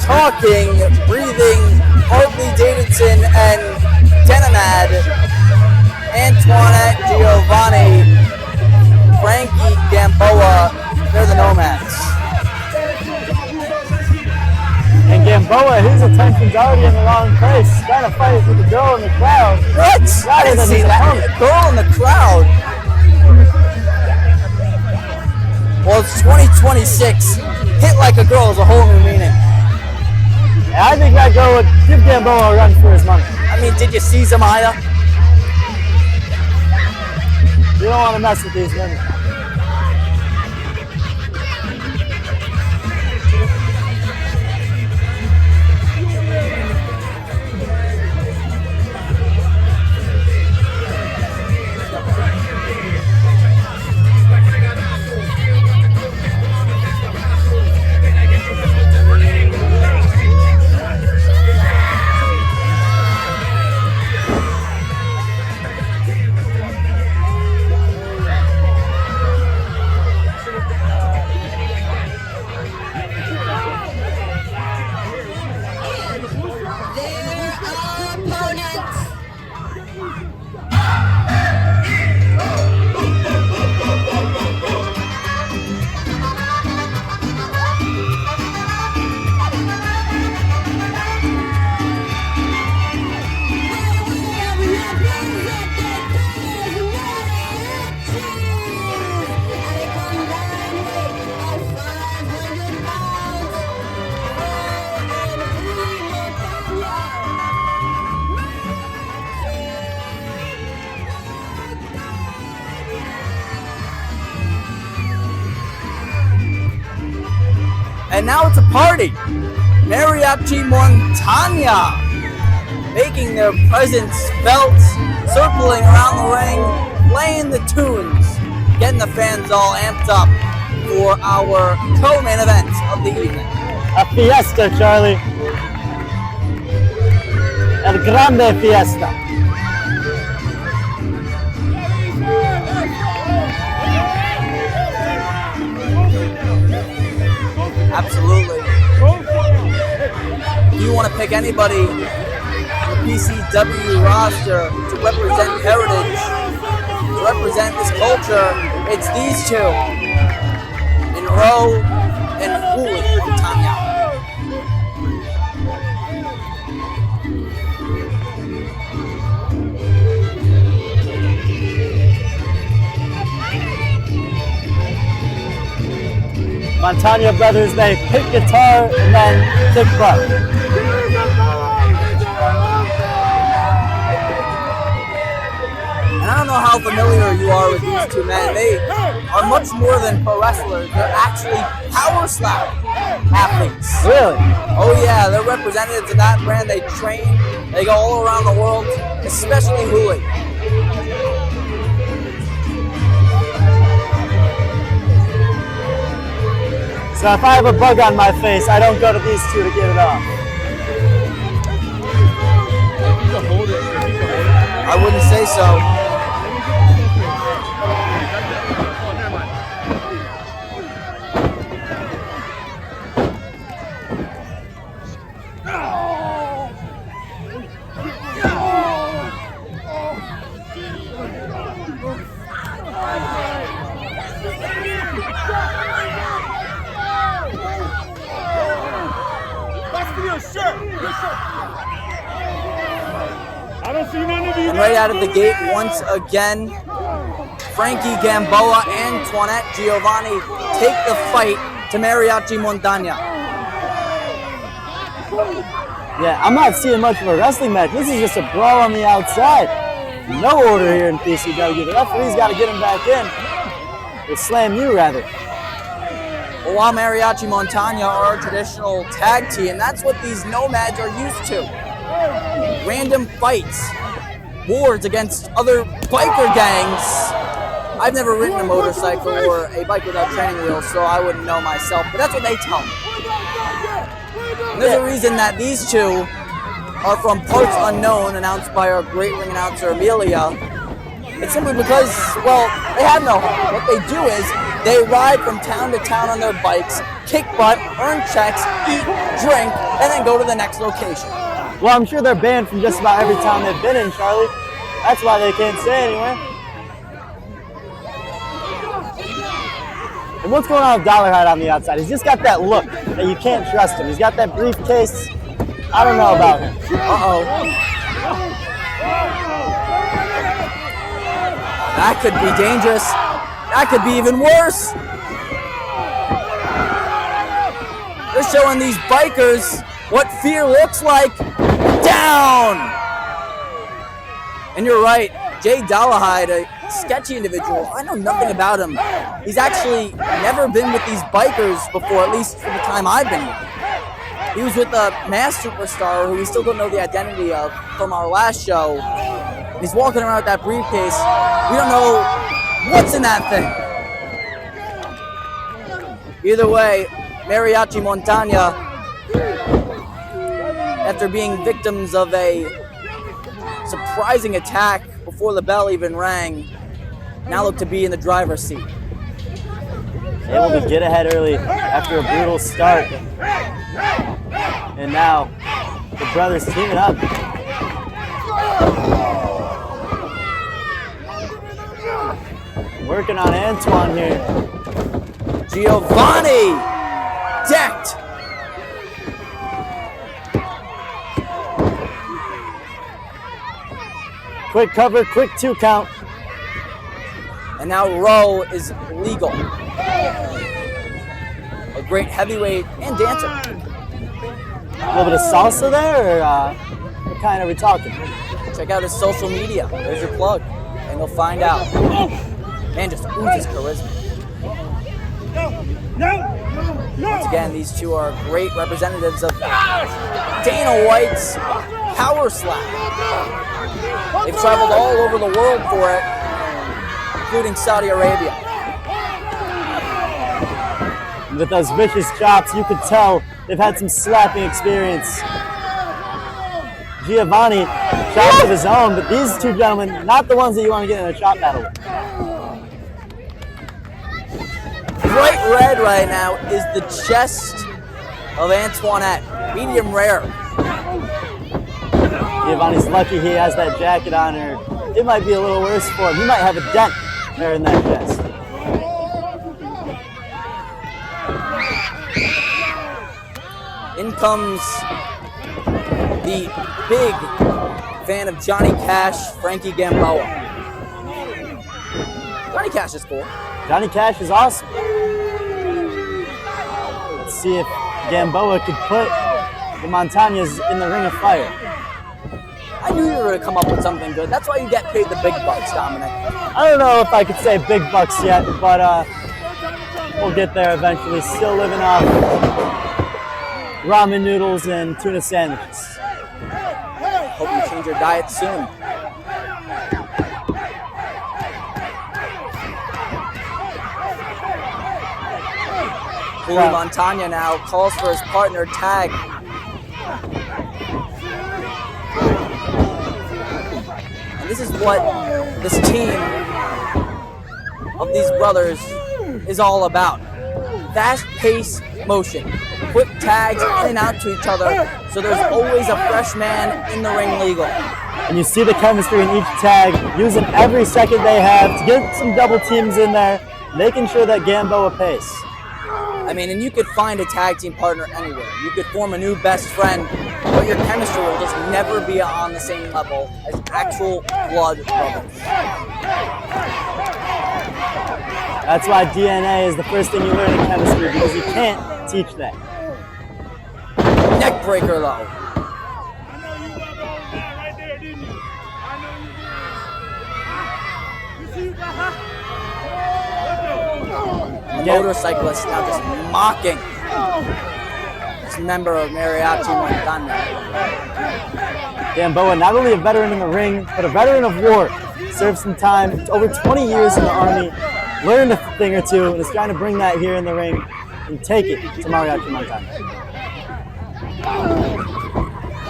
talking, breathing Hartley Davidson and Denamad, Antoinette Giovanni, Frankie Gamboa, they're the Nomads. And Gamboa, his attention's already in the wrong place. He's trying to fight with the girl in the crowd. What? I didn't see that. Girl in the crowd. Well, it's 2026. Hit like a girl is a whole new meaning. Yeah, I think that girl would give Gamboa a run for his money. I mean, did you see Zamaya? You don't want to mess with these women. And now it's a party. Mariachi Montana making their presence felt, circling around the ring, playing the tunes, getting the fans all amped up for our co-main event of the evening. A fiesta, Charlie. El grande fiesta. Absolutely. Do you want to pick anybody on the PCW roster to represent heritage, to represent this culture? It's these two, in Rowe and Hooli Tanya. Montana brothers, they pick guitar and then kick butt. And I don't know how familiar you are with these two men. They are much more than pro wrestlers. They're actually power slap athletes. Really? Oh yeah, they're representatives of that brand. They train, they go all around the world, especially Hooli. So if I have a bug on my face, I don't go to these two to get it off. I wouldn't say so. And right out of the gate, once again, Frankie Gamboa and Antoinette Giovanni take the fight to Mariachi Montana. Yeah, I'm not seeing much of a wrestling match. This is just a brawl on the outside. No order here in PCW. The referee's got to get him back in. Or SlamU, rather. Well, while Mariachi Montana are a traditional tag team, that's what these Nomads are used to. Random fights, wars against other biker gangs. I've never ridden a motorcycle or a bike without training wheels, so I wouldn't know myself, but that's what they tell me. And there's a reason that these two are from parts unknown, announced by our great ring announcer, Amelia. It's simply because, well, they have no home. What they do is they ride from town to town on their bikes, kick butt, earn checks, eat, drink, and then go to the next location. Well, I'm sure they're banned from just about every town they've been in, Charlie. That's why they can't stay anywhere. And what's going on with Dollarhide on the outside? He's just got that look that you can't trust him. He's got that briefcase. I don't know about him. Uh-oh. That could be dangerous. That could be even worse. They're showing these bikers what fear looks like. Down! And you're right, Jay Dollarhide, a sketchy individual. I know nothing about him. He's actually never been with these bikers before, at least for the time I've been here. He was with a mass superstar who we still don't know the identity of from our last show. He's walking around with that briefcase. We don't know what's in that thing. Either way, Mariachi Montana, after being victims of a surprising attack before the bell even rang, now look to be in the driver's seat. Able to get ahead early after a brutal start. And now the brothers teaming up. Working on Antoine here. Giovanni decked. Quick cover, quick 2 count. And now row is legal. A great heavyweight and dancer. A little bit of salsa there, or what kind are we talking? Check out his social media. There's your plug. And you'll find out. Man just oozes charisma. Once again, these two are great representatives of Dana White's Power Slam. They've traveled all over the world for it, including Saudi Arabia. With those vicious chops, you could tell they've had some slapping experience. Giovanni chopped of his own, but these two gentlemen, not the ones that you want to get in a chop battle with. Bright red right now is the chest of Antoinette, medium rare. Giovanni's lucky he has that jacket on, or it might be a little worse for him. He might have a dent there in that chest. In comes the big fan of Johnny Cash, Frankie Gamboa. Johnny Cash is cool. Johnny Cash is awesome. Let's see if Gamboa could put the Montañas in the ring of fire. I knew you were going to come up with something good. That's why you get paid the big bucks, Dominic. I don't know if I could say big bucks yet, but we'll get there eventually. Still living off ramen noodles and tuna sandwiches. Hope you change your diet soon. Julio Montana now calls for his partner tag. And this is what this team of these brothers is all about. Fast-paced motion. Quick tags in and out to each other, so there's always a fresh man in the ring legal. And you see the chemistry in each tag, using every second they have to get some double teams in there, making sure that Gamboa pays. I mean, and you could find a tag team partner anywhere. You could form a new best friend, but your chemistry will just never be on the same level as actual blood brothers. That's why DNA is the first thing you learn in chemistry, because you can't teach that. Neck breaker though. Motorcyclist now just mocking this member of Mariachi Montana. Gamboa, not only a veteran in the ring, but a veteran of war. Served some time, over 20 years in the Army, learned a thing or two, and is trying to bring that here in the ring and take it to Mariachi Montana.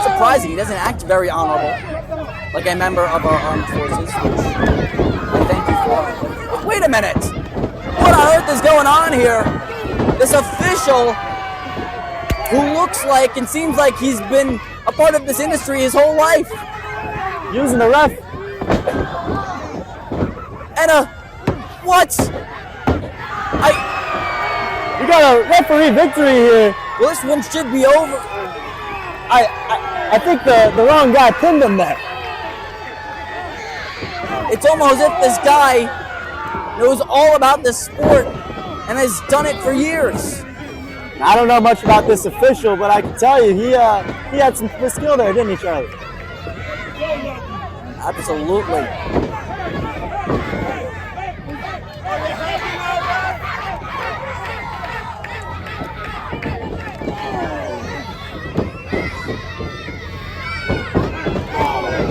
Surprising, he doesn't act very honorable, like a member of our armed forces, which Thank you for. Wait a minute. What on earth is going on here? This official who looks like and seems like he's been a part of this industry his whole life. Using the ref. And what? You got a referee victory here. Well, this one should be over. I think the wrong guy pinned him there. It's almost as if this guy knows all about this sport and has done it for years. I don't know much about this official, but I can tell you he had some skill there, didn't he, Charlie? Absolutely.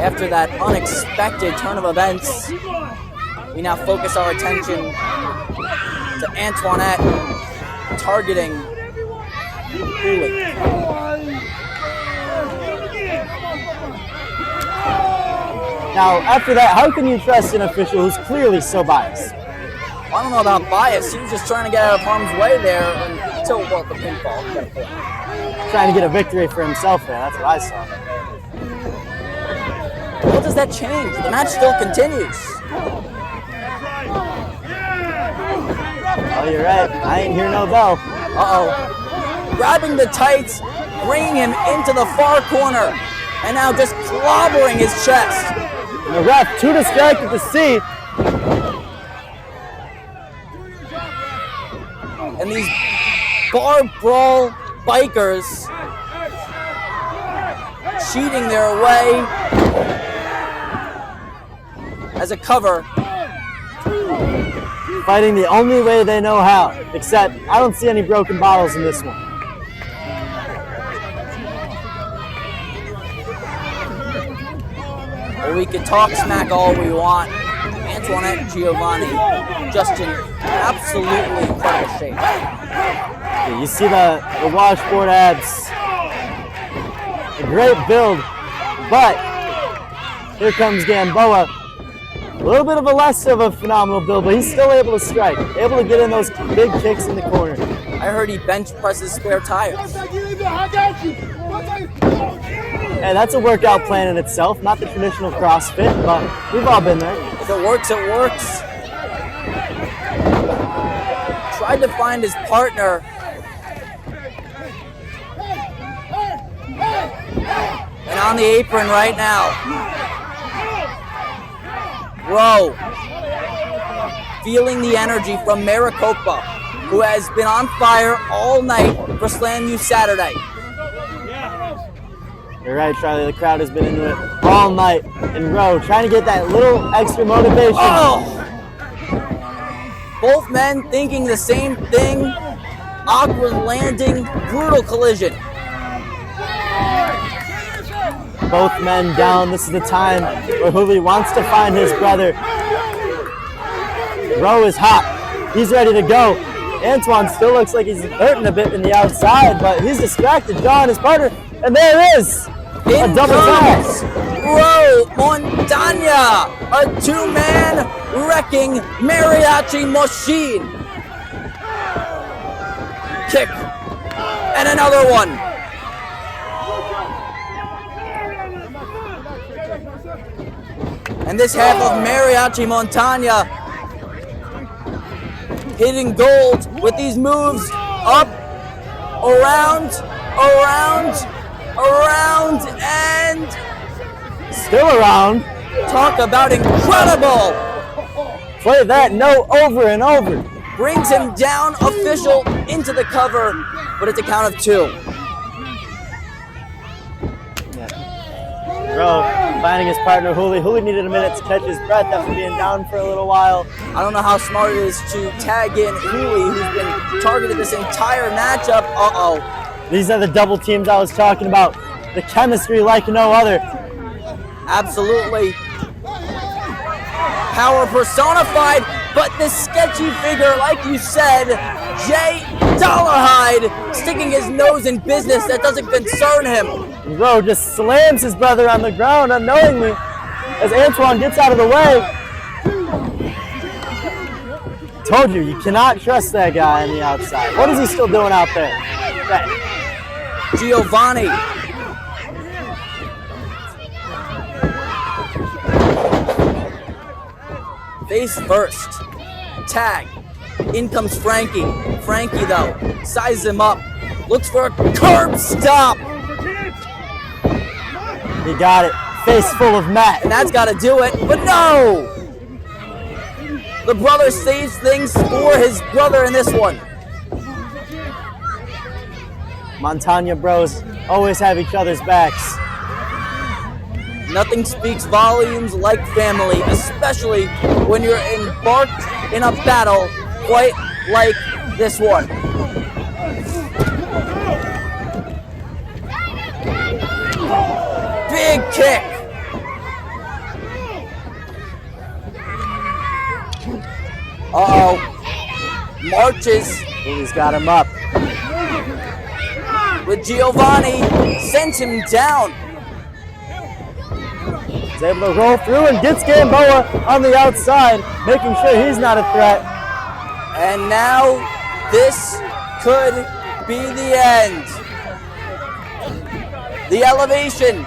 After that unexpected turn of events, we now focus our attention to Antoinette targeting Hooley. Now, after that, how can you trust an official who's clearly so biased? I don't know about bias. He was just trying to get out of harm's way there until, well, the pinfall. Trying to get a victory for himself there. That's what I saw. What does that change? The match still continues. Oh, you're right. I ain't hear no bell. Uh-oh. Grabbing the tights, bringing him into the far corner, and now just clobbering his chest. And the ref, too distracted to see. And these bar brawl bikers cheating their way as a cover. Fighting the only way they know how, except I don't see any broken bottles in this one. Well, we can talk smack all we want. Antoinette Giovanni just in absolutely incredible shape. Yeah, you see the washboard abs. A great build, but here comes Gamboa. A little bit of a less of a phenomenal build, but he's still able to strike, able to get in those big kicks in the corner. I heard he bench presses spare tires. Hey, that's a workout plan in itself, not the traditional CrossFit, but we've all been there. If it works, it works. Tried to find his partner. And on the apron right now. Bro, feeling the energy from Maricopa, who has been on fire all night for SlamU Saturday. You're right, Charlie. The crowd has been into it all night in row, trying to get that little extra motivation. Oh! Both men thinking the same thing. Awkward landing, brutal collision. Both men down. This is the time where Hooley wants to find his brother. Rowe is hot. He's ready to go. Antoine still looks like he's hurting a bit in the outside, but he's distracted, drawing his partner, and there it is. A double toss. Rowe Montagna, a two-man wrecking mariachi machine. Kick, and another one. And this half of Mariachi Montagna hitting gold with these moves up, around, and still around. Talk about incredible. Play that note over and over. Brings him down, official into the cover, but it's a count of two. Rowe finding his partner Hooley. Hooley needed a minute to catch his breath after being down for a little while. I don't know how smart it is to tag in Hooley, who's been targeted this entire matchup. Uh-oh. These are the double teams I was talking about. The chemistry like no other. Absolutely. Power personified, but this sketchy figure, like you said, Jay Dollarhide, sticking his nose in business that doesn't concern him. Rowe just slams his brother on the ground unknowingly as Antoine gets out of the way. told you, you cannot trust that guy on the outside. What is he still doing out there? Giovanni. Face first. Tag. In comes Frankie. Frankie, though, sizes him up. Looks for a curb stop. He got it. Face full of Matt. And that's got to do it. But no! The brother saves things for his brother in this one. Montana bros always have each other's backs. Nothing speaks volumes like family, especially when you're embarked in a battle quite like this one. Big kick. Uh-oh. Marches. He's got him up. With Giovanni, sends him down. He's able to roll through and gets Gamboa on the outside, making sure he's not a threat. And now this could be the end. The elevation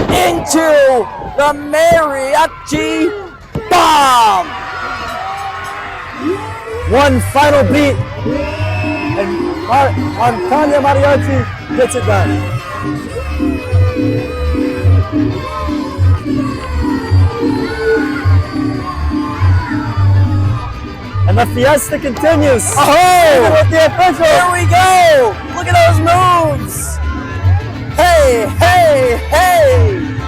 into the Mariachi bomb. One final beat, and Montana Mariachi gets it done. And the fiesta continues. Oh! Even with the officials. Here we go! Look at those moves! Hey, hey, hey!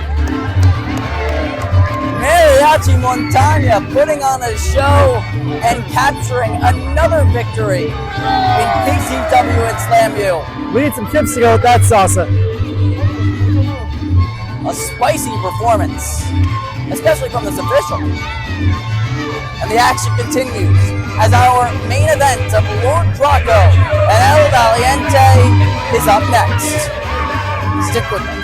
Mariachi Montana putting on a show and capturing another victory in PCW and SlamU. We need some chips to go with that salsa. A spicy performance, especially from this official. And the action continues as our main event of Lord Draco and El Valiente is up next. Stick with me.